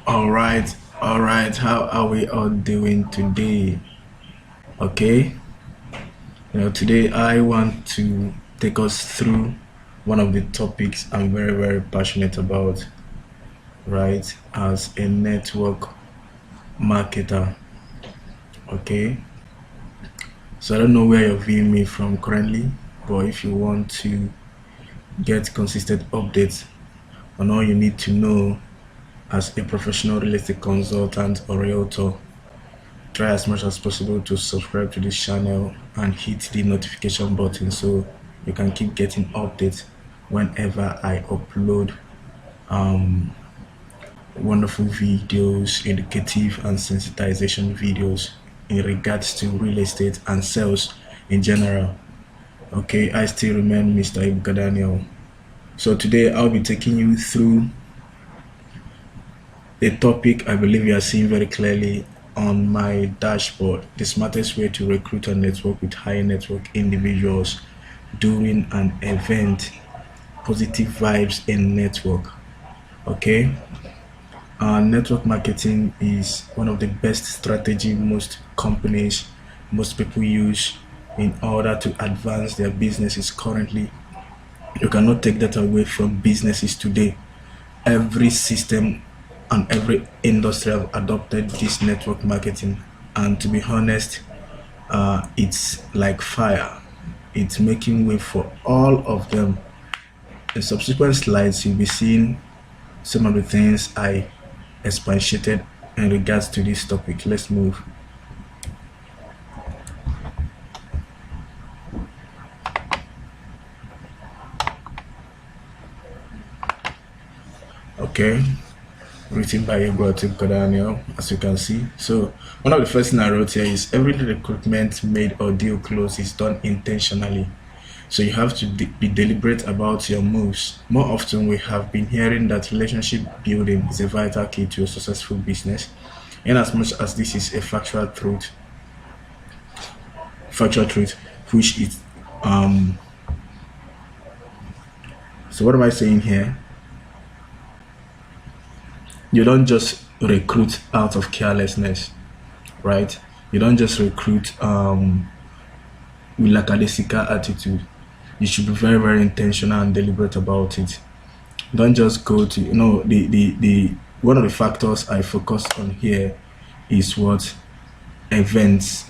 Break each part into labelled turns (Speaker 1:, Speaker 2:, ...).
Speaker 1: All right. How are we all doing today? Okay. Today I want to take us through one of the topics I'm very, very passionate about, right? As a network marketer. Okay. So I don't know where you're viewing me from currently, but if you want to get consistent updates on all you need to know as a professional real estate consultant or realtor, try as much as possible to subscribe to this channel and hit the notification button so you can keep getting updates whenever I upload um, wonderful videos, educative and sensitization videos in regards to real estate and sales in general. Okay, I still remain Mr. Ibuka Daniel. So today I'll be taking you through a topic I believe you are seeing very clearly on my dashboard: the smartest way to recruit and network with high network individuals during an event. Positive vibes in network. Okay, network marketing is one of the best strategy most people use in order to advance their businesses currently. You cannot take that away from businesses today. Every system and every industry have adopted this network marketing, and to be honest, it's like fire. It's making way for all of them. In subsequent slides you'll be seeing some of the things I expatiated in regards to this topic. Let's move. Okay, written by Realtor Daniel, as you can see. So one of the first thing I wrote here is every recruitment made or deal closed is done intentionally. So you have to be deliberate about your moves. More often we have been hearing that relationship building is a vital key to a successful business, in as much as this is a factual truth, which is so what am I saying here? You don't just recruit out of carelessness, right? You don't just recruit with lackadaisical attitude. You should be very, very intentional and deliberate about it. Don't just go to, the one of the factors I focus on here is what events,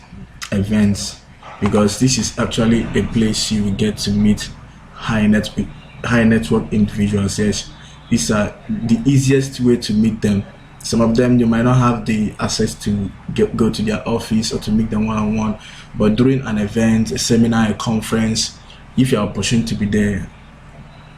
Speaker 1: because this is actually a place you will get to meet high network individuals. Yes, these are the easiest way to meet them. Some of them you might not have the access to go to their office or to meet them one-on-one, but during an event, a seminar, a conference, if you're opportunity to be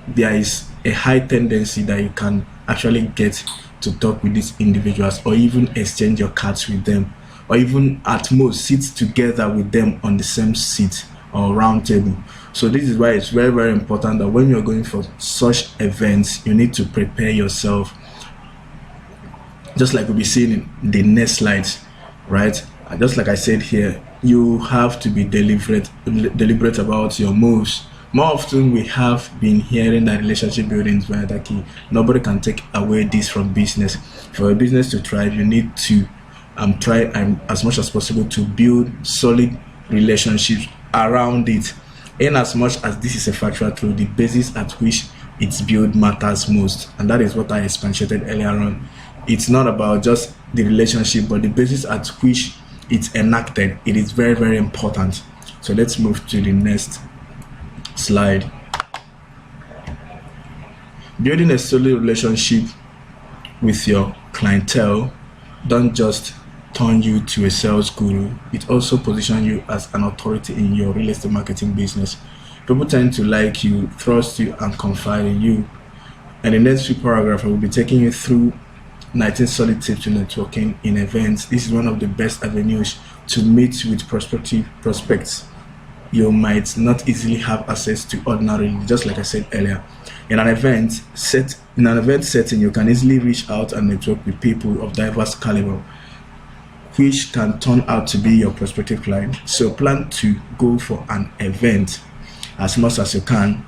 Speaker 1: there is a high tendency that you can actually get to talk with these individuals, or even exchange your cards with them, or even at most sit together with them on the same seat or round table. So this is why it's very, very important that when you're going for such events, you need to prepare yourself, just like we'll be seeing in the next slides, right? Just like I said here, you have to be deliberate about your moves. More often we have been hearing that relationship building is very key. Nobody can take away this from business. For a business to thrive, you need to try as much as possible to build solid relationships around it. In as much as this is a factual truth, the basis at which it's built matters most, and that is what I expanded earlier on. It's not about just the relationship, but the basis at which it's enacted. It is very, very important. So let's move to the next slide. Building a solid relationship with your clientele don't just turn you to a sales guru, it also positions you as an authority in your real estate marketing business. People tend to like you, trust you, and confide in you. And the next few paragraphs I will be taking you through 19 solid tips to networking in events. This is one of the best avenues to meet with prospective prospects you might not easily have access to ordinarily. Just like I said earlier, in an event setting, you can easily reach out and network with people of diverse caliber, which can turn out to be your prospective client. So plan to go for an event as much as you can,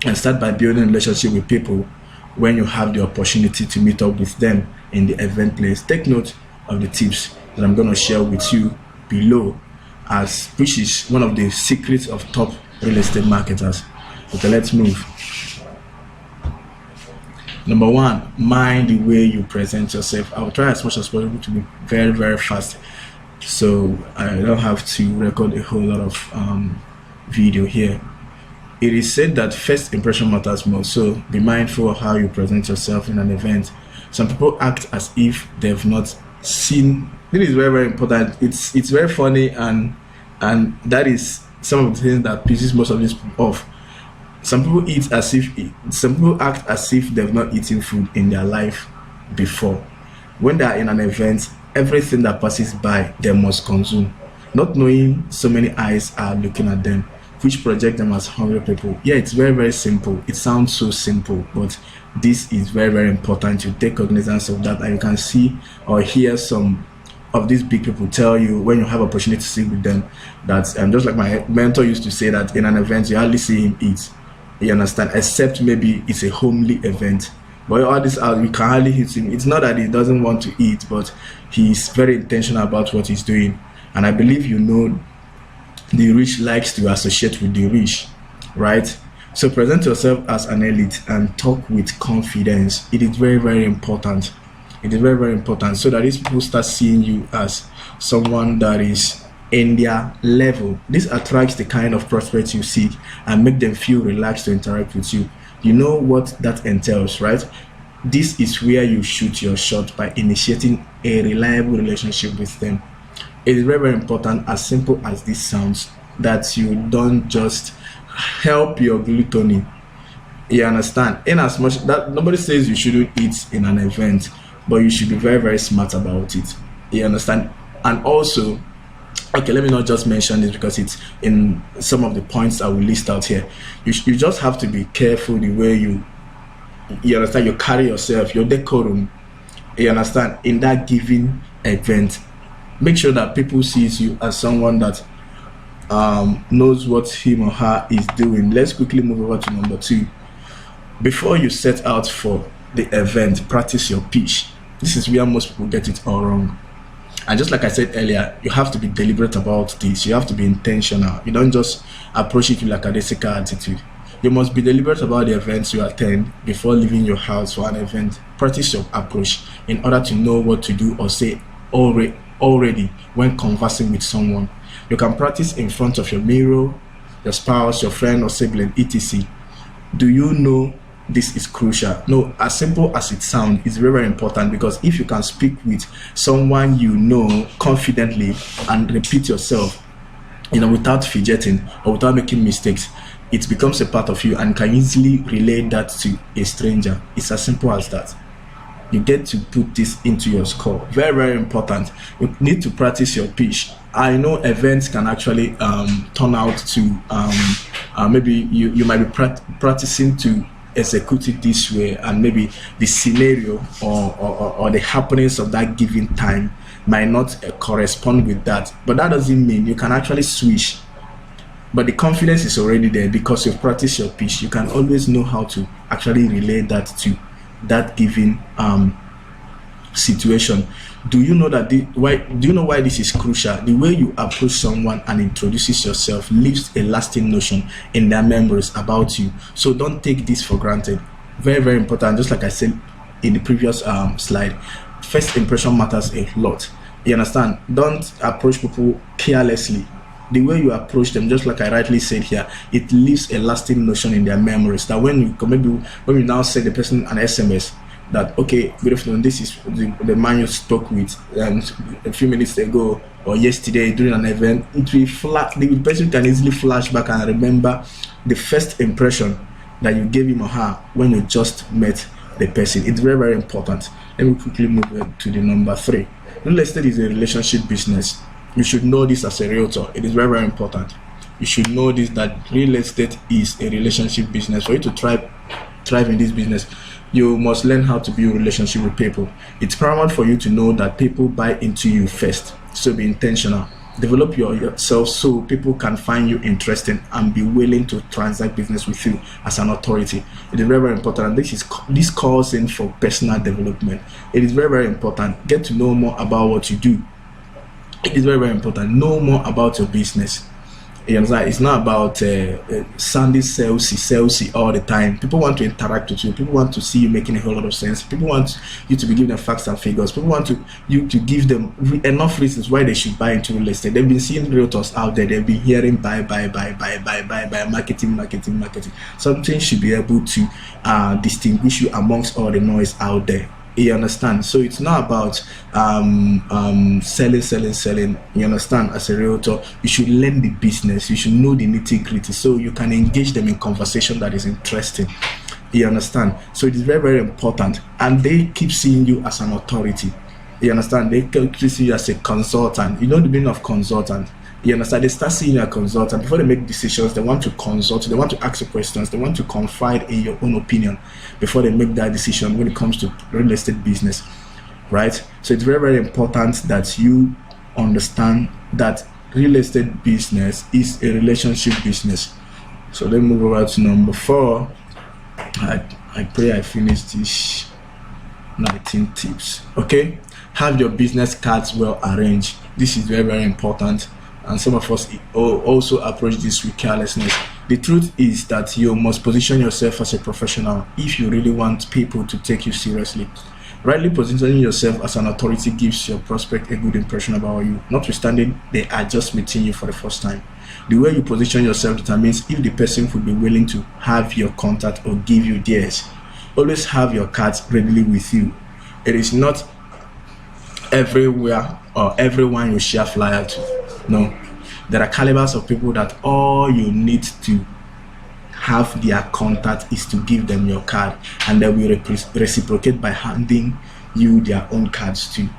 Speaker 1: and start by building a relationship with people when you have the opportunity to meet up with them in the event place. Take note of the tips that I'm going to share with you below, as which is one of the secrets of top real estate marketers. Okay, let's move. Number one, mind the way you present yourself. I'll try as much as possible to be very, very fast, so I don't have to record a whole lot of video here. It is said that first impression matters most, so be mindful of how you present yourself in an event. Some people act as if they've not seen. This is very, very important. It's very funny, and that is some of the things that pisses most of these people off. Some people act as if they've not eaten food in their life before. When they are in an event, everything that passes by they must consume, not knowing so many eyes are looking at them, which project them as hungry people. Yeah, it's very, very simple. It sounds so simple, but this is very, very important. You take cognizance of that, and you can see or hear some of these big people tell you when you have opportunity to sit with them that, just like my mentor used to say, that in an event you hardly see him eat. You understand? Except maybe it's a homely event. But all this out, we can hardly hit him. It's not that he doesn't want to eat, but he's very intentional about what he's doing. And I believe you know the rich likes to associate with the rich, right? So present yourself as an elite and talk with confidence. It is very, very important. It is very, very important, so that these people start seeing you as someone that is in their level. This attracts the kind of prospects you seek and make them feel relaxed to interact with you. You know what that entails, right? This is where you shoot your shot by initiating a reliable relationship with them. It is very, very important, as simple as this sounds, that you don't just help your gluttony. You understand? In as much that nobody says you shouldn't eat in an event, but you should be very, very smart about it. You understand? And also, okay, let me not just mention this because it's in some of the points I will list out here. You just have to be careful the way you understand, you carry yourself, your decorum. You understand? In that given event, make sure that people sees you as someone that knows what him or her is doing. Let's quickly move over to number 2. Before you set out for the event, practice your pitch. This is where most people get it all wrong. And just like I said earlier, you have to be deliberate about this. You have to be intentional. You don't just approach it with like a laissez-faire attitude. You must be deliberate about the events you attend before leaving your house for an event. Practice your approach in order to know what to do or say already when conversing with someone. You can practice in front of your mirror, your spouse, your friend or sibling, etc. Do you know this is crucial? No, as simple as it sounds, it's very, very important, because if you can speak with someone you know confidently and repeat yourself, without fidgeting or without making mistakes, it becomes a part of you and can easily relate that to a stranger. It's as simple as that. You get to put this into your score. Very, very important. You need to practice your pitch. I know events can actually turn out to maybe you might be practicing to execute it this way, and maybe the scenario or the happenings of that given time might not correspond with that, but that doesn't mean you can actually switch. But the confidence is already there because you've practiced your pitch. You can always know how to actually relate that to that given situation. Do you know that do you know why this is crucial? The way you approach someone and introduces yourself leaves a lasting notion in their memories about you. So don't take this for granted. Very, very important. Just like I said in the previous slide, first impression matters a lot. You understand? Don't approach people carelessly. The way you approach them, just like I rightly said here, it leaves a lasting notion in their memories, that when you now send the person an SMS that, okay, good afternoon, this is the man you spoke with a few minutes ago or yesterday during an event, it will the person can easily flash back and remember the first impression that you gave him or her when you just met the person. It's very, very important. Let me quickly move to the number 3. Real estate is a relationship business. You should know this as a realtor. It is very, very important. You should know this, that real estate is a relationship business. For you to thrive in this business, you must learn how to build a relationship with people. It's paramount for you to know that people buy into you first. So be intentional. Develop yourself so people can find you interesting and be willing to transact business with you as an authority. It is very, very important. This calls in for personal development. It is very, very important. Get to know more about what you do. It is very, very important. Know more about your business. You understand? It's not about sounding salesy all the time. People want to interact with you. People want to see you making a whole lot of sense. People want you to be giving them facts and figures. People want you to give them enough reasons why they should buy into real estate. They've been seeing realtors out there. They've been hearing buy, marketing. Something should be able to distinguish you amongst all the noise out there. You understand? So it's not about selling. You understand? As a realtor, you should learn the business. You should know the nitty-gritty so you can engage them in conversation that is interesting. You understand? So it is very, very important. And they keep seeing you as an authority. You understand? They keep seeing you as a consultant. You know the meaning of consultant. You understand? They start seeing you as a consultant. Before they make decisions, they want to consult, they want to ask you questions, they want to confide in your own opinion before they make that decision when it comes to real estate business, right? So it's very, very important that you understand that real estate business is a relationship business. So let's move over to number 4. I pray I finished this 19 tips. Okay, have your business cards well arranged. This is very, very important. And some of us also approach this with carelessness. The truth is that you must position yourself as a professional if you really want people to take you seriously. Rightly positioning yourself as an authority gives your prospect a good impression about you, notwithstanding they are just meeting you for the first time. The way you position yourself determines if the person would be willing to have your contact or give you theirs. Always have your cards readily with you. It is not everywhere or everyone you share flyer to. No, there are calibers of people that all you need to have their contact is to give them your card, and they will reciprocate by handing you their own cards too.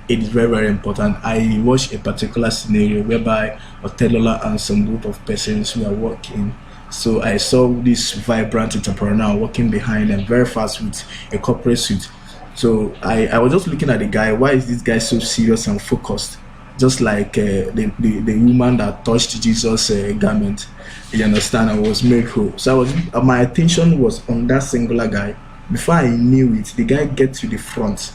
Speaker 1: It is very, very important. I watched a particular scenario whereby Otelola and some group of persons were working. So I saw this vibrant entrepreneur walking behind them very fast with a corporate suit. So I was just looking at the guy. Why is this guy so serious and focused? Just like the woman that touched Jesus' garment, you understand, and was made whole. So my attention was on that singular guy. Before I knew it, the guy get to the front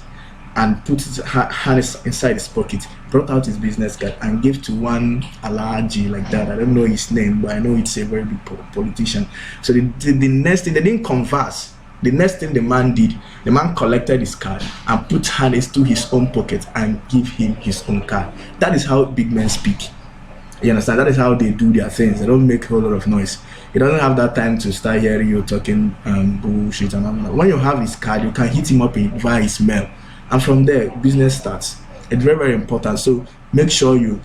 Speaker 1: and put his hand inside his pocket, brought out his business card and gave to one Alaji like that. I don't know his name, but I know it's a very big politician. So the next thing, they didn't converse. The next thing the man did, the man collected his card and put hands to his own pocket and give him his own card. That is how big men speak. You understand? That is how they do their things. They don't make a whole lot of noise. He doesn't have that time to start hearing you talking bullshit. And when you have his card, you can hit him up via his mail. And from there, business starts. It's very, very important. So make sure you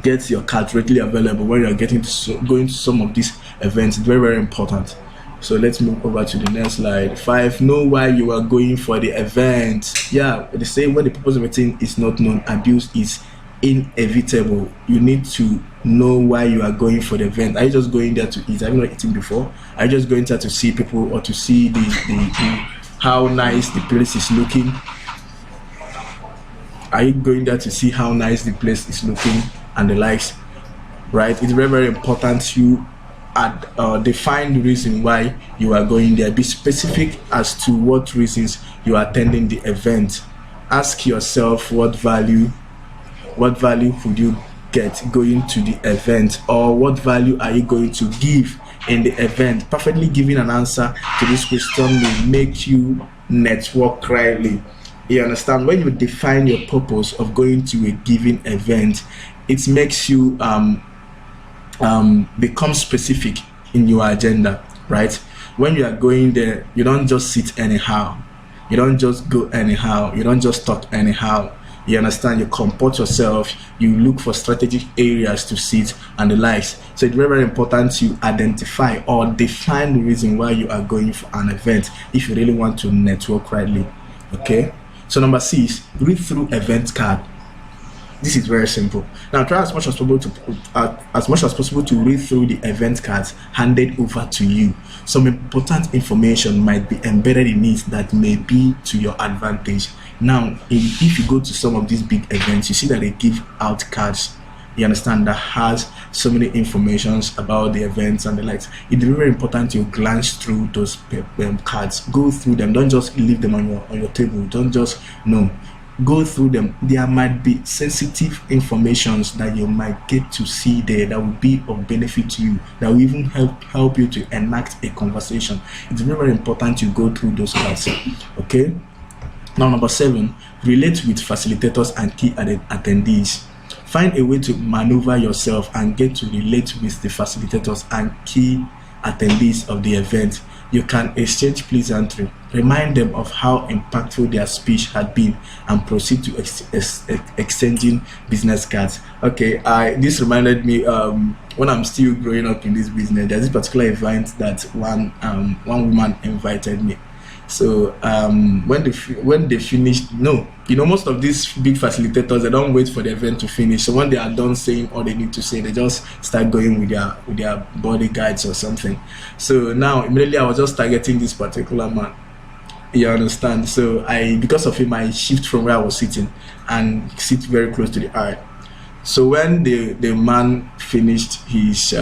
Speaker 1: get your card readily available when you're going to some of these events. It's very, very important. So let's move over to the next slide. 5, know why you are going for the event. Yeah, they say when the purpose of a thing is not known, abuse is inevitable. You need to know why you are going for the event. Are you just going there to eat? Have you not eaten before? Are you just going there to see people or to see the how nice the place is looking? Are you going there to see how nice the place is looking and the likes? Right? It's very, very important you define the reason why you are going there. Be specific as to what reasons you are attending the event. Ask yourself what value would you get going to the event, or what value are you going to give in the event. Perfectly giving an answer to this question will make you network rightly. You understand? When you define your purpose of going to a given event, it makes you become specific in your agenda, right? When you are going there, you don't just sit anyhow, you don't just go anyhow, you don't just talk anyhow. You understand? You comport yourself, you look for strategic areas to sit and the likes. So it's very, very important to identify or define the reason why you are going for an event if you really want to network rightly. Okay, so number 6, read through event card. This is very simple. Now try as much as possible to read through the event cards handed over to you. Some important information might be embedded in it that may be to your advantage. Now, if you go to some of these big events, you see that they give out cards You understand, that has so many informations about the events and the likes. It's very important you glance through those cards. Go through them. Don't just leave them on your table. Don't just go through them. There might be sensitive informations that you might get to see there that will be of benefit to you, that will even help you to enact a conversation. It's very, very important you go through those cards. Okay. Now, number 7, relate with facilitators and key attendees. Find a way to maneuver yourself and get to relate with the facilitators and key attendees of the event. You can exchange pleasantry, remind them of how impactful their speech had been, and proceed to exchanging business cards. Okay, this reminded me when I'm still growing up in this business, there's this particular event that one woman invited me. So when they finished, most of these big facilitators, they don't wait for the event to finish. So when they are done saying all they need to say, they just start going with their bodyguards or something. So now immediately I was just targeting this particular man. You understand? So because of him, I shift from where I was sitting and sit very close to the eye. So when the man finished his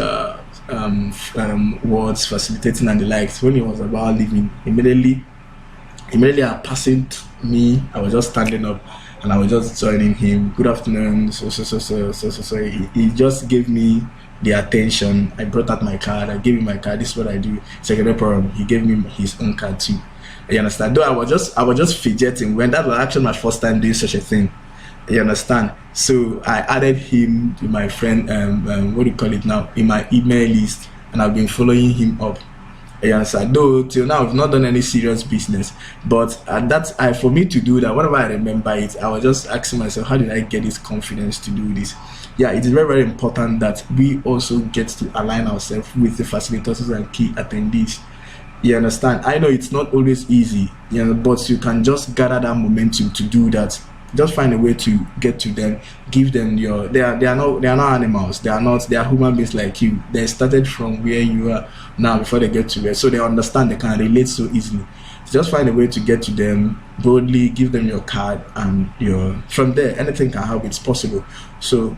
Speaker 1: words, facilitating and the likes, when he was about leaving, immediately passing me, I was just standing up and I was just joining him. Good afternoon. So. He just gave me the attention. I brought out my card. I gave him my card. This is what I do. Second problem. He gave me his own card too. You understand? Though I was just fidgeting when that was actually my first time doing such a thing. You understand? So I added him to my friend, what do you call it now, in my email list, and I've been following him up. Yes, though till now I've not done any serious business, but for me to do that, whenever I remember it, I was just asking myself, how did I get this confidence to do this? Yeah, it is very, very important that we also get to align ourselves with the facilitators and key attendees. You understand? I know it's not always easy, but you can just gather that momentum to do that. Just find a way to get to them, give them they are not animals, they are human beings like you. They started from where you are now before they get to where, so they understand, they can relate so easily. So just find a way to get to them boldly, give them your card, and from there anything can help. It's possible. So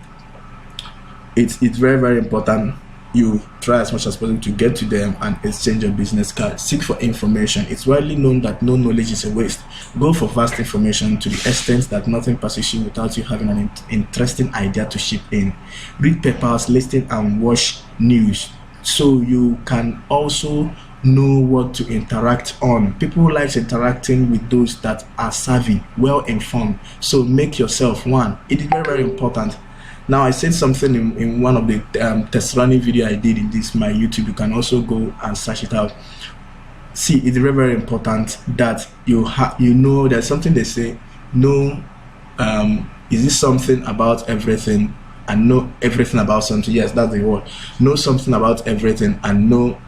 Speaker 1: it's very, very important you try as much as possible to get to them and exchange your business card. Seek for information. It's widely known that no knowledge is a waste. Go for vast information to the extent that nothing passes you without you having an interesting idea to ship in. Read papers, listen, and watch news so you can also know what to interact on. People like interacting with those that are savvy, well informed. So make yourself one. It is very, very important. Now, I said something in one of the test running video I did in my YouTube. You can also go and search it out. See, it's very, very important that there's something they say, is this something about everything and know everything about something? Yes, that's the word. Know something about everything and know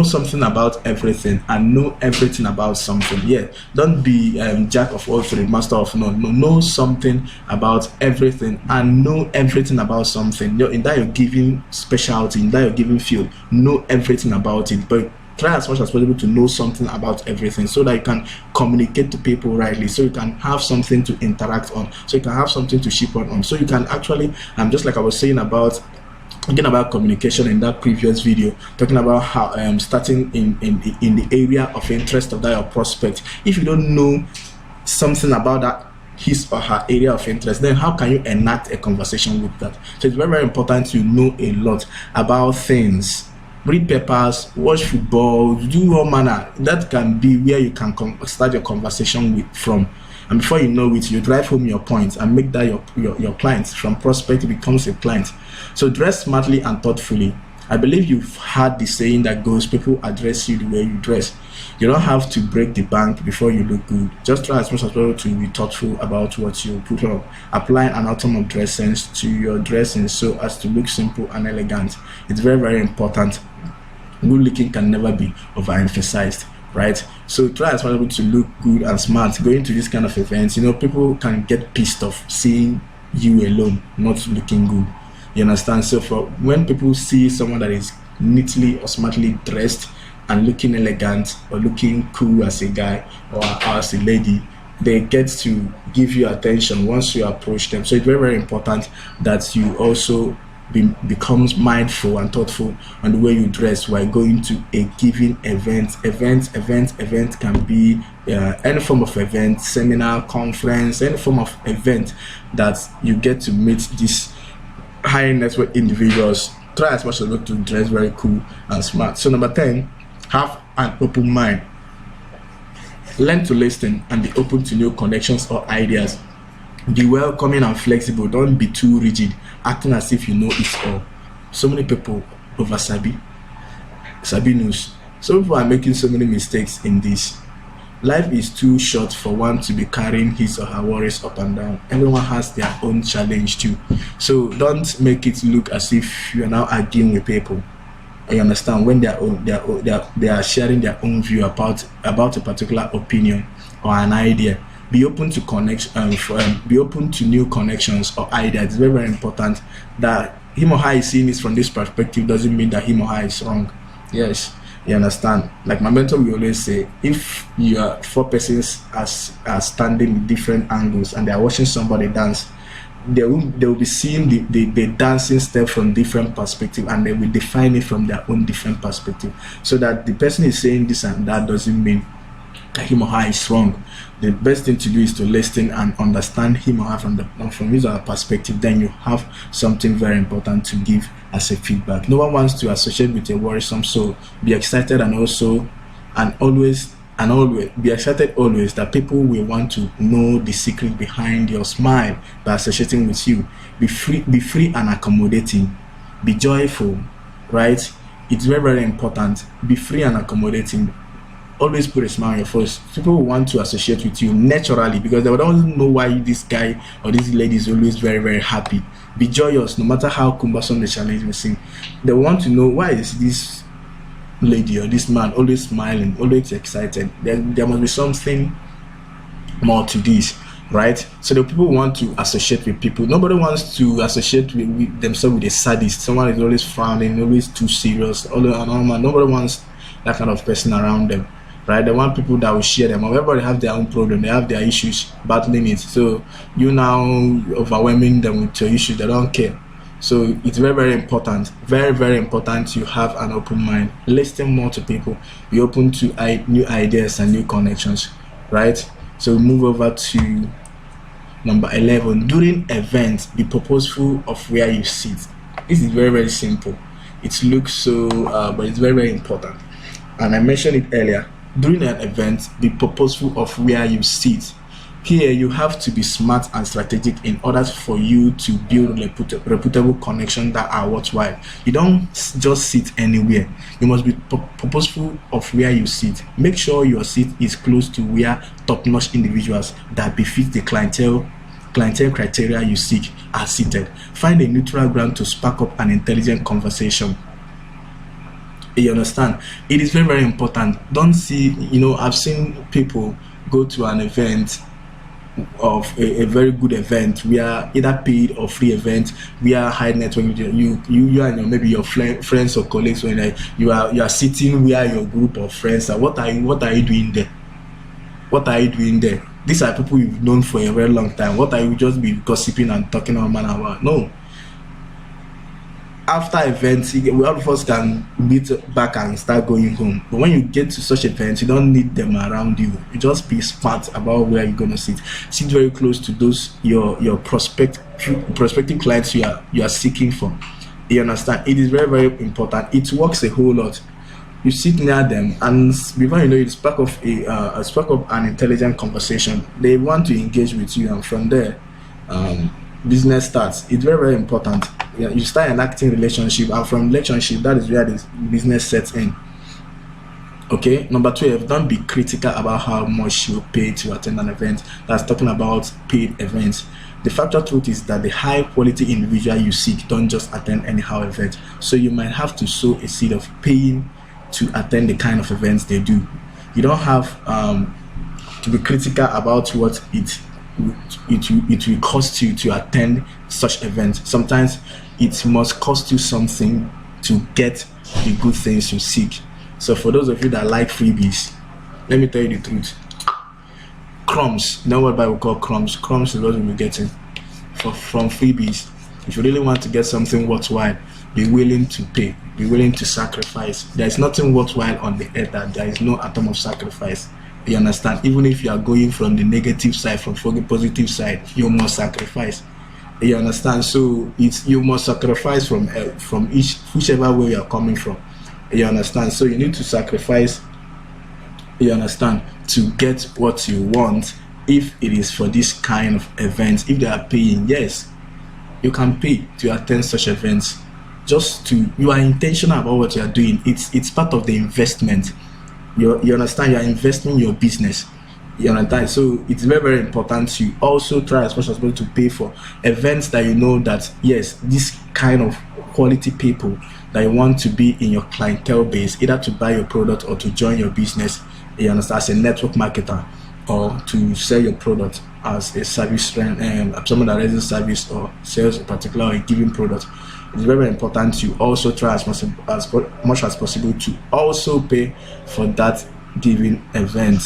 Speaker 1: something about everything and know everything about something. Yeah, don't be jack of all three, master of none. Know something about everything and know everything about something. In that you're giving specialty, in that you're giving field, know everything about it, but try as much as possible to know something about everything so that you can communicate to people rightly, so you can have something to interact on, so you can have something to ship on, so you can actually, just like I was saying about communication in that previous video, talking about how starting in the area of interest of that your prospect. If you don't know something about that his or her area of interest, then how can you enact a conversation with that? So it's very, very important to know a lot about things. Read papers, watch football, do all manner. That can be where you can start your conversation from. And before you know it, you drive home your points and make that your client. From prospect, it becomes a client. So dress smartly and thoughtfully. I believe you've heard the saying that goes, people address you the way you dress. You don't have to break the bank before you look good. Just try as much as possible to be thoughtful about what you put on. Apply an atom of dress sense to your dressing so as to look simple and elegant. It's very, very important. Good looking can never be overemphasized, right? So try as possible to look good and smart. Going to this kind of events, people can get pissed off seeing you alone not looking good. You understand? So for when people see someone that is neatly or smartly dressed and looking elegant or looking cool as a guy or as a lady, they get to give you attention once you approach them. So it's very, very important that you also becomes mindful and thoughtful on the way you dress while going to a given event. Event can be any form of event, seminar, conference, any form of event that you get to meet these high net worth individuals. Try as much as possible to dress very cool and smart. So number 10, have an open mind. Learn to listen and be open to new connections or ideas. Be welcoming and flexible. Don't be too rigid, acting as if you know it all. So many people over sabi news. Some people are making so many mistakes in this. Life is too short for one to be carrying his or her worries up and down. Everyone has their own challenge too. So don't make it look as if you are now arguing with people. You understand, when they are sharing their own view about a particular opinion or an idea. Be open to be open to new connections or ideas. It's very, very important that him or her is seeing this from this perspective doesn't mean that him or her is wrong. Yes, you understand. Like my mentor will always say, if you are 4 persons are standing in different angles and they are watching somebody dance, they will be seeing the dancing step from different perspective, and they will define it from their own different perspective, so that the person is saying this and that doesn't mean that him or her is wrong. The best thing to do is to listen and understand him or her from his or her perspective. Then you have something very important to give as a feedback. No one wants to associate with a worrisome soul. Be excited and always be excited always that people will want to know the secret behind your smile by associating with you. Be free and accommodating. Be joyful, right? It's very, very important. Be free and accommodating. Always put a smile on your face. People will want to associate with you naturally because they don't know why this guy or this lady is always very, very happy. Be joyous no matter how cumbersome the challenge may seem. They want to know, why is this lady or this man always smiling, always excited? There must be something more to this, right? So the people want to associate with people. Nobody wants to associate with themselves with a sadist. Someone is always frowning, always too serious. Nobody wants that kind of person around them, right? They want people that will share them. Everybody have their own problem. They have their issues, battling it. So you now overwhelming them with your issues. They don't care. So it's very, very important. Very, very important you have an open mind. Listen more to people. Be open to new ideas and new connections, right? So we move over to number 11. During events, be purposeful of where you sit. This is very, very simple. It looks so, but it's very, very important. And I mentioned it earlier. During an event, be purposeful of where you sit. Here, you have to be smart and strategic in order for you to build reputable connections that are worthwhile. You don't just sit anywhere. You must be purposeful of where you sit. Make sure your seat is close to where top-notch individuals that befit the clientele criteria you seek are seated. Find a neutral ground to spark up an intelligent conversation. You understand? It is very, very important. Don't see, I've seen people go to an event of a very good event, where either paid or free event, where high network, you and maybe your friends or colleagues, when you are sitting where your group of friends are. What are you doing there? What are you doing there? These are people you've known for a very long time. What are you just be gossiping and talking all manner about? No. After events, all of us can meet back and start going home. But when you get to such events, you don't need them around you. You just be smart about where you're gonna sit. Sit very close to those your prospective clients you are seeking for. You understand? It is very, very important. It works a whole lot. You sit near them, and before you know it, spark of an intelligent conversation. They want to engage with you, and from there, business starts. It's very, very important. You start an acting relationship, and from relationship, that is where the business sets in. Okay, number 12, don't be critical about how much you pay to attend an event. That's talking about paid events. The factual truth is that the high quality individual you seek don't just attend anyhow event. So you might have to sow a seed of paying to attend the kind of events they do. You don't have to be critical about what it will cost you to attend such events. Sometimes it must cost you something to get the good things you seek. So for those of you that like freebies, let me tell you the truth. crumbs. You know what Bible call crumbs? Crumbs is what we'll be getting from freebies. If you really want to get something worthwhile, be willing to pay, be willing to sacrifice. There is nothing worthwhile on the earth that there is no atom of sacrifice. You understand? Even if you are going from the negative side, from the positive side, you must sacrifice. You understand? So you must sacrifice from whichever way you are coming from. You understand? So you need to sacrifice, you understand, to get what you want. If it is for this kind of events, if they are paying, yes, you can pay to attend such events. You are intentional about what you are doing. It's part of the investment. You understand? You are investing in your business. You understand? So it's very, very important to also try as much as possible to pay for events that you know that, yes, this kind of quality people that you want to be in your clientele base, either to buy your product or to join your business, you understand, as a network marketer, or to sell your product as a service, someone that raises service or sells a particular or a given product. It's very, very important to also try as much as possible to also pay for that given event.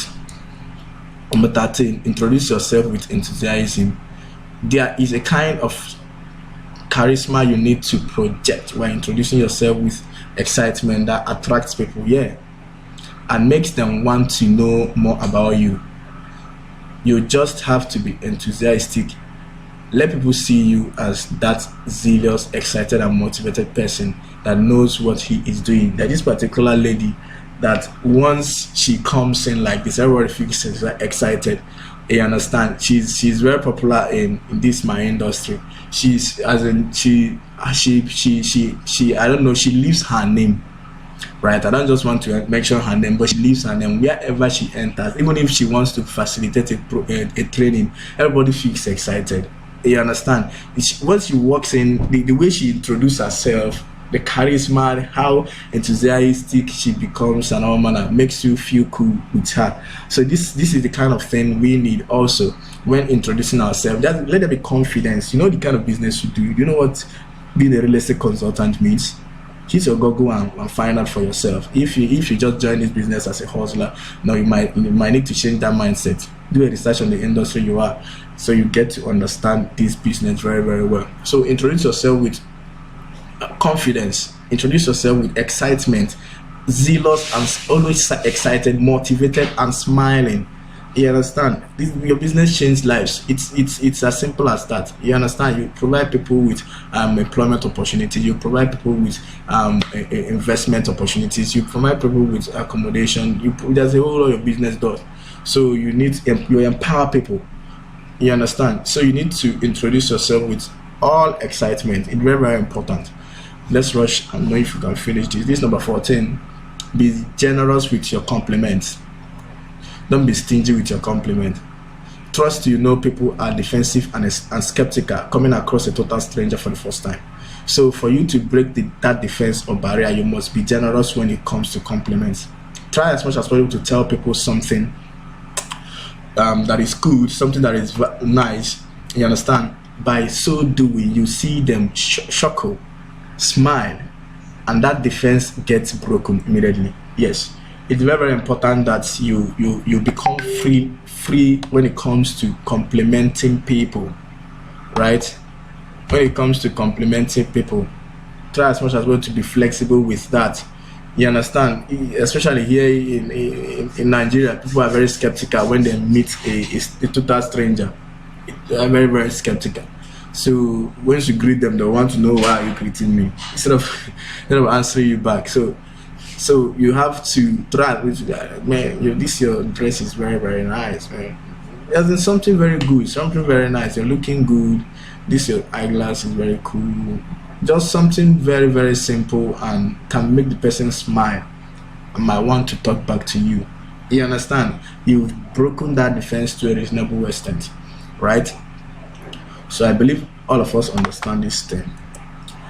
Speaker 1: Number 13, introduce yourself with enthusiasm. There is a kind of charisma you need to project while introducing yourself with excitement that attracts people, and makes them want to know more about you. You just have to be enthusiastic. Let people see you as that zealous, excited, and motivated person that knows what he is doing. That this particular lady, that once she comes in like this, everybody feels excited. You understand? She's very popular in this my industry. She's as in she I don't know, she leaves her name. Right, I don't just want to mention her name, but she leaves her name wherever she enters. Even if she wants to facilitate a training, everybody feels excited. You understand? Once you walk in, the way she introduces herself, the charisma, how enthusiastic she becomes, and all manner makes you feel cool with her. So this is the kind of thing we need also when introducing ourselves. Just let there be confidence. You know the kind of business you do. You know what being a real estate consultant means. Hit your Google and find out for yourself. If you just join this business as a hustler, now you might need to change that mindset. Do a research on the industry you are, so you get to understand this business very, very well. So introduce yourself with confidence. Introduce yourself with excitement, zealous and always excited, motivated and smiling. You understand? Your business changes lives. It's as simple as that. You understand? You provide people with employment opportunities. You provide people with investment opportunities. You provide people with accommodation. There's a whole lot your business does. So you empower people. You understand? So you need to introduce yourself with all excitement. It's very, very important. Let's rush and know if you can finish this. This is number 14. Be generous with your compliments. Don't be stingy with your compliment. Trust people are defensive and skeptical coming across a total stranger for the first time. So for you to break that defense or barrier, you must be generous when it comes to compliments. Try as much as possible to tell people something that is good, something that is nice. You understand? By so doing, you see them chuckle, smile, and that defense gets broken immediately. Yes. It's very, very important that you become free when it comes to complimenting people, right? When it comes to complimenting people, try as much as well to be flexible with that. You understand? Especially here in Nigeria, people are very skeptical when they meet a total stranger. They are very, very skeptical. So once you greet them, they want to know why you're greeting me instead of answering you back. So you have to try, man, your dress is very, very nice, man. There's something very good, something very nice. You're looking good. Your eyeglass is very cool. Just something very, very simple and can make the person smile and might want to talk back to you. You understand? You've broken that defense to a reasonable extent, right? So I believe all of us understand this thing.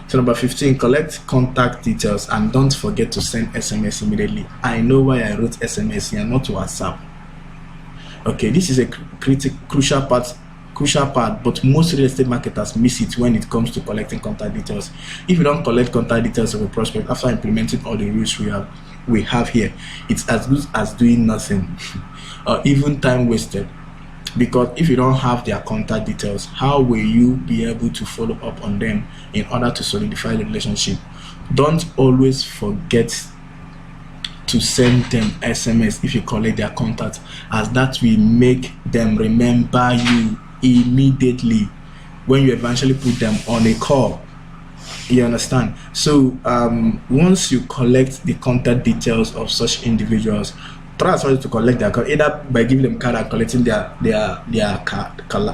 Speaker 1: So number 15, collect contact details and don't forget to send SMS immediately. I know why I wrote SMS here, not WhatsApp. Okay, this is a crucial part, but most real estate marketers miss it when it comes to collecting contact details. If you don't collect contact details of a prospect after implementing all the rules we have here, it's as good as doing nothing or even time wasted. Because if you don't have their contact details, how will you be able to follow up on them in order to solidify the relationship? Don't always forget to send them SMS if you collect their contact, as that will make them remember you immediately when you eventually put them on a call. You understand? So once you collect the contact details of such individuals, try as well to collect their card, either by giving them card and collecting their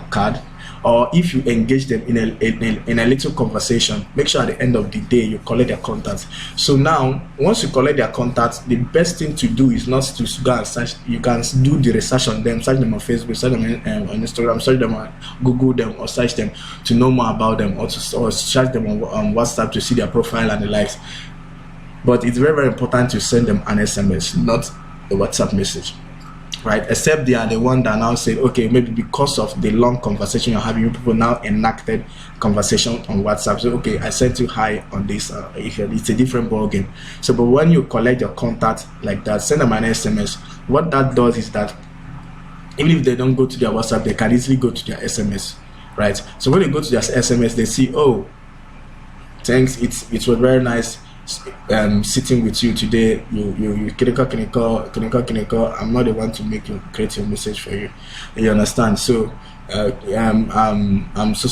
Speaker 1: card, or if you engage them in a little conversation, make sure at the end of the day you collect their contacts. So now, once you collect their contacts, the best thing to do is not to go and search. You can do the research on them, search them on Facebook, search them on Instagram, search them on Google them, or search them to know more about them, or search them on WhatsApp to see their profile and the likes. But it's very, very important to send them an SMS, not a WhatsApp message. Right, except they are the one that now say, okay, maybe because of the long conversation you're having, people now enacted conversation on WhatsApp. So, okay, I sent you hi on this. It's a different ball game. So, but when you collect your contact like that, send them an SMS. What that does is that even if they don't go to their WhatsApp, they can easily go to their SMS. Right. So when they go to their SMS, they see, oh, thanks. It was very nice sitting with you today. You clinical. I'm not the one to make you create your message for you. You understand? So I'm so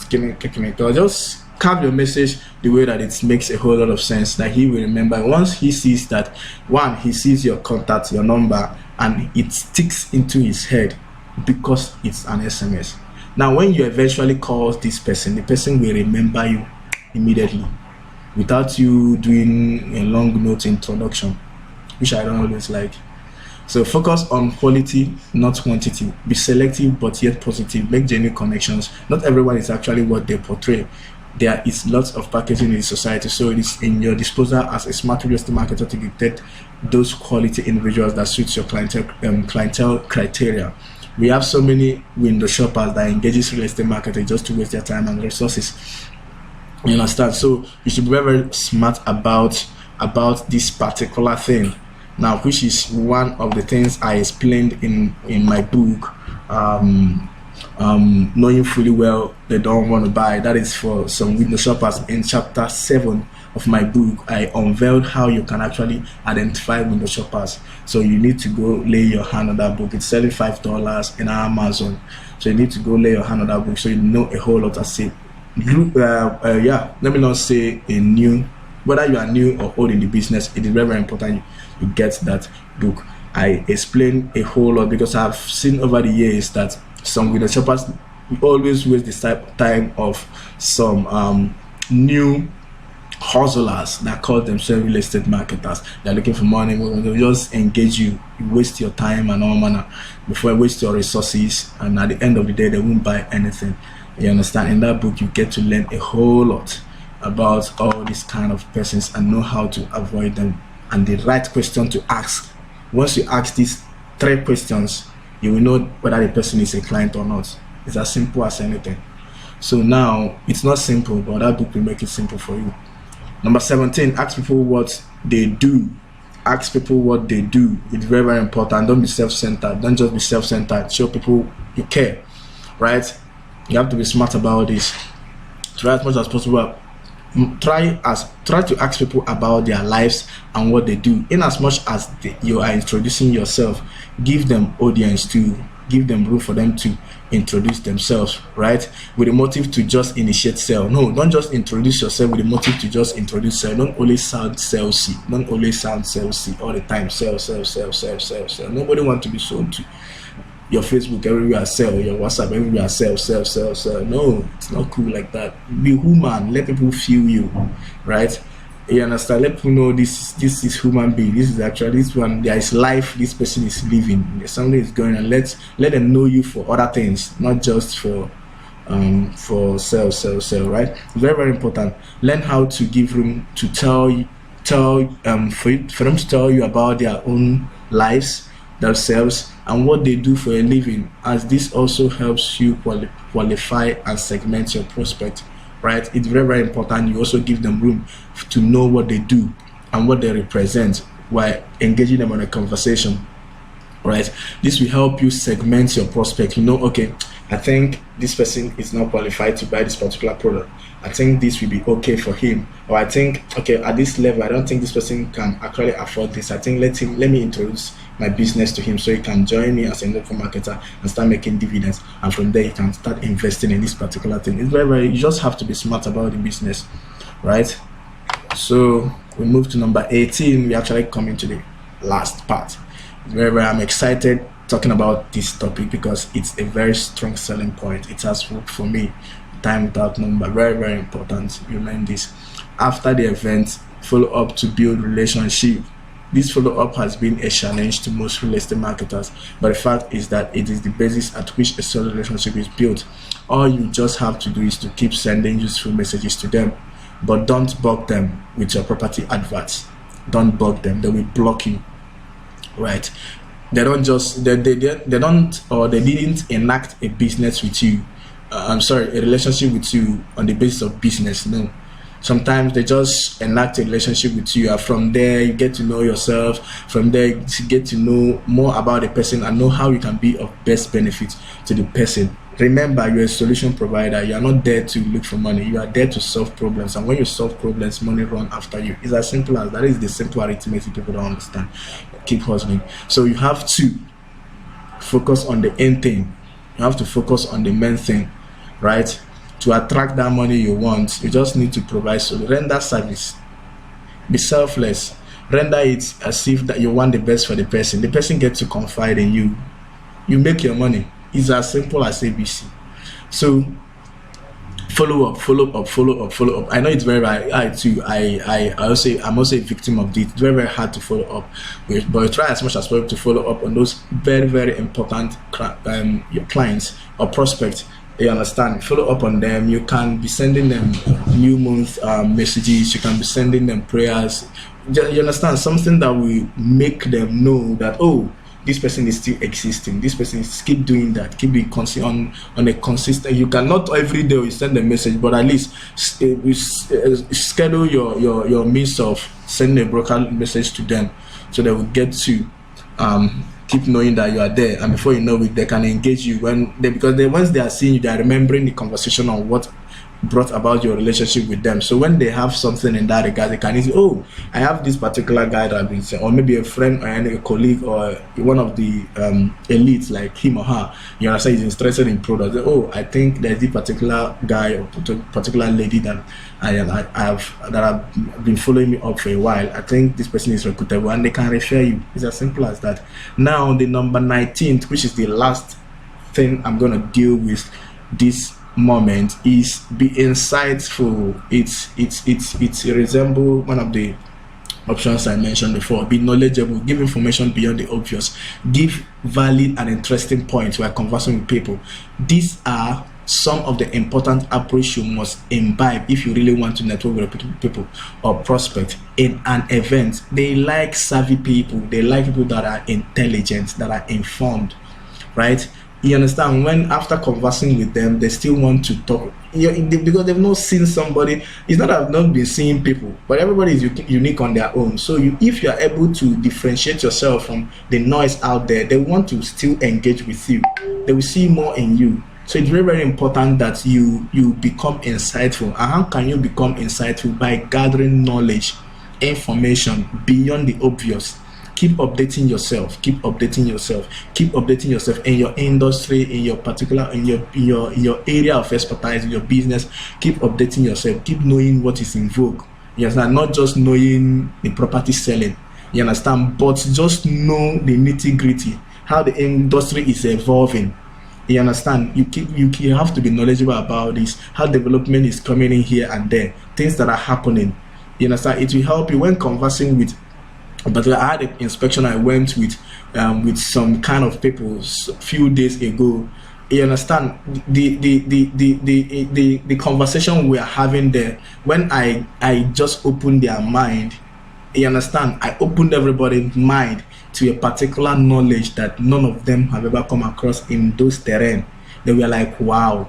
Speaker 1: clinical. Just carve your message the way that it makes a whole lot of sense, that he will remember. Once he sees that, one, he sees your contact, your number, and it sticks into his head because it's an SMS. Now when you eventually call this person, the person will remember you immediately, without you doing a long note introduction, which I don't always like. So focus on quality, not quantity. Be selective but yet positive. Make genuine connections. Not everyone is actually what they portray. There is lots of packaging in society, so it is in your disposal as a smart real estate marketer to detect those quality individuals that suits your clientele criteria. We have so many window shoppers that engages real estate marketing just to waste their time and resources. You understand? So you should be very, very smart about this particular thing. Now, which is one of the things I explained in my book, knowing fully well they don't want to buy. That is for some window shoppers. In chapter 7 of my book, I unveiled how you can actually identify window shoppers. So you need to go lay your hand on that book. It's selling $5 in Amazon. So you need to go lay your hand on that book so you know a whole lot. I say, let me not say a new, whether you are new or old in the business, it is very, very important you get that book. I explain a whole lot because I've seen over the years that some window shoppers always waste the time of some new hustlers that call themselves real estate marketers. They're looking for money. They'll just engage you, waste your time and all manner before you waste your resources, and at the end of the day they won't buy anything. You understand? In that book you get to learn a whole lot about all these kind of persons and know how to avoid them and the right question to ask. Once you ask these 3 questions, you will know whether the person is a client or not. It's as simple as anything. So now it's not simple, but that book will make it simple for you. Number 17, ask people what they do. Ask people what they do. It's very, very important. Don't be self-centered. Don't just be self-centered. Show people you care, right? You have to be smart about this. Try as much as possible. Try to ask people about their lives and what they do. In as much as you are introducing yourself, give them audience to give them room for them to introduce themselves, right? With a motive to just initiate sale. No, don't just introduce yourself with a motive to just introduce sale. Don't always sound salesy. Don't always sound salesy all the time. Sell. Nobody wants to be sold to. Your Facebook everywhere sell, your WhatsApp everywhere sell. No, it's not cool like that. Be human. Let people feel you, right? You understand? Let people know this is human being. This is actually this one. There is life. This person is living. There's something is going on. Let them know you for other things, not just for sell. Right? Very, very important. Learn how to give room to for them to tell you about their own lives, themselves, and what they do for a living, as this also helps you qualify and segment your prospect, right? It's very, very important you also give them room to know what they do and what they represent while engaging them on a conversation. right? This will help you segment your prospect. You know, okay, I think this person is not qualified to buy this particular product. I think this will be okay for him. Or I think, okay, at this level, I don't think this person can actually afford this. I think let me introduce my business to him so he can join me as a network marketer and start making dividends. And from there, he can start investing in this particular thing. It's very, you just have to be smart about the business, right? So we move to number 18. We actually come into the last part. I'm excited talking about this topic because it's a very strong selling point. It has worked for me time without number. Very important. You learn this. After the event, follow up to build relationship. This follow up has been a challenge to most real estate marketers, but the fact is that it is the basis at which a solid relationship is built. All you just have to do is to keep sending useful messages to them, but don't bug them with your property adverts. Don't bug them. They will block you, right? They don't just they don't, or they didn't enact a business with you. A relationship with you on the basis of business. No, sometimes they just enact a relationship with you, and from there you get to know yourself. From there you get to know more about the person and know how you can be of best benefit to the person. Remember, you're a solution provider. You are not there to look for money. You are there to solve problems, and when you solve problems, money run after you. It's as simple as that. Is the simple arithmetic people don't understand. Keep hustling. So you have to focus on the end thing. You have to focus on the main thing, right? To attract that money you want, you just need to provide. So render service. Be selfless. Render it as if that you want the best for the person. The person gets to confide in you. You make your money. It's as simple as ABC. So follow up. I know it's very hard too. I'm also a victim of this. It's very hard to follow up, but try as much as possible to follow up on those very important your clients or prospects. You understand? Follow up on them. You can be sending them new month messages. You can be sending them prayers. You understand? Something that will make them know that, oh, this person is still existing. This person is keep doing that. Keep being on a consistent. You cannot every day you send a message, but at least schedule your means of sending a broker message to them, so they will get to keep knowing that you are there, and before you know it, they can engage you because once they are seeing you, they are remembering the conversation on what brought about your relationship with them. So when they have something in that regard, they can easily, oh, I have this particular guy that I've been saying, or maybe a friend or a colleague or one of the elites like him or her, you understand, is interested in products. Oh, I think there's this particular guy or particular lady that have been following me up for a while. I think this person is recruitable, and they can refer you. It's as simple as that. Now the number 19th, which is the last thing I'm gonna deal with this moment, is be insightful. It's resemble one of the options I mentioned before. Be knowledgeable, give information beyond the obvious, give valid and interesting points while conversing with people. These are some of the important approach you must imbibe if you really want to network with people or prospect in an event. They like savvy people. They like people that are intelligent, that are informed, right? You understand? When after conversing with them, they still want to talk, because they've not seen somebody. It's not that I've not been seeing people, but everybody is unique on their own. So if you are able to differentiate yourself from the noise out there, they want to still engage with you. They will see more in you. So it's very important that you become insightful. And how can you become insightful? By gathering knowledge, information beyond the obvious. Keep updating yourself. Keep updating yourself in your industry, in your particular, in your area of expertise, in your business. Keep updating yourself. Keep knowing what is in vogue. You understand? Not just knowing the property selling. You understand? But just know the nitty gritty, how the industry is evolving. You understand? You have to be knowledgeable about this, how development is coming in here and there, things that are happening. You understand? It will help you when conversing with. But I had an inspection I went with some kind of people a few days ago. You understand? The conversation we are having there, when I just opened their mind, you understand? I opened everybody's mind to a particular knowledge that none of them have ever come across in those terrain. They were like, wow.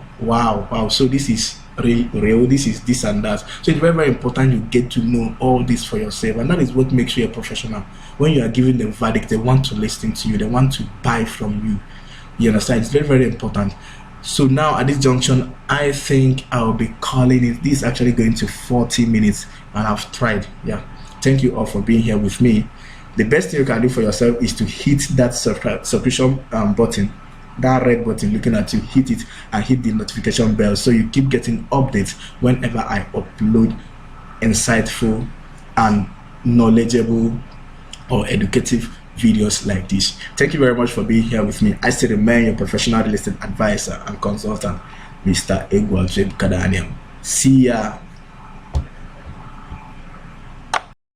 Speaker 1: So this is real, this is this and that. So it's very, very important you get to know all this for yourself, and that is what makes you a professional. When you are giving them verdict, they want to listen to you, they want to buy from you. You understand? It's very, very important. So now at this junction, I think I'll be calling it. This is actually going to 40 minutes, and I've tried. Yeah, thank you all for being here with me. The best thing you can do for yourself is to hit that subscription button, that red button looking at you. Hit it and hit the notification bell so you keep getting updates whenever I upload insightful and knowledgeable or educative videos like this. Thank you very much for being here with me. I still remain your professional real estate advisor and consultant, Mr. Egwal Kadaniam. See ya.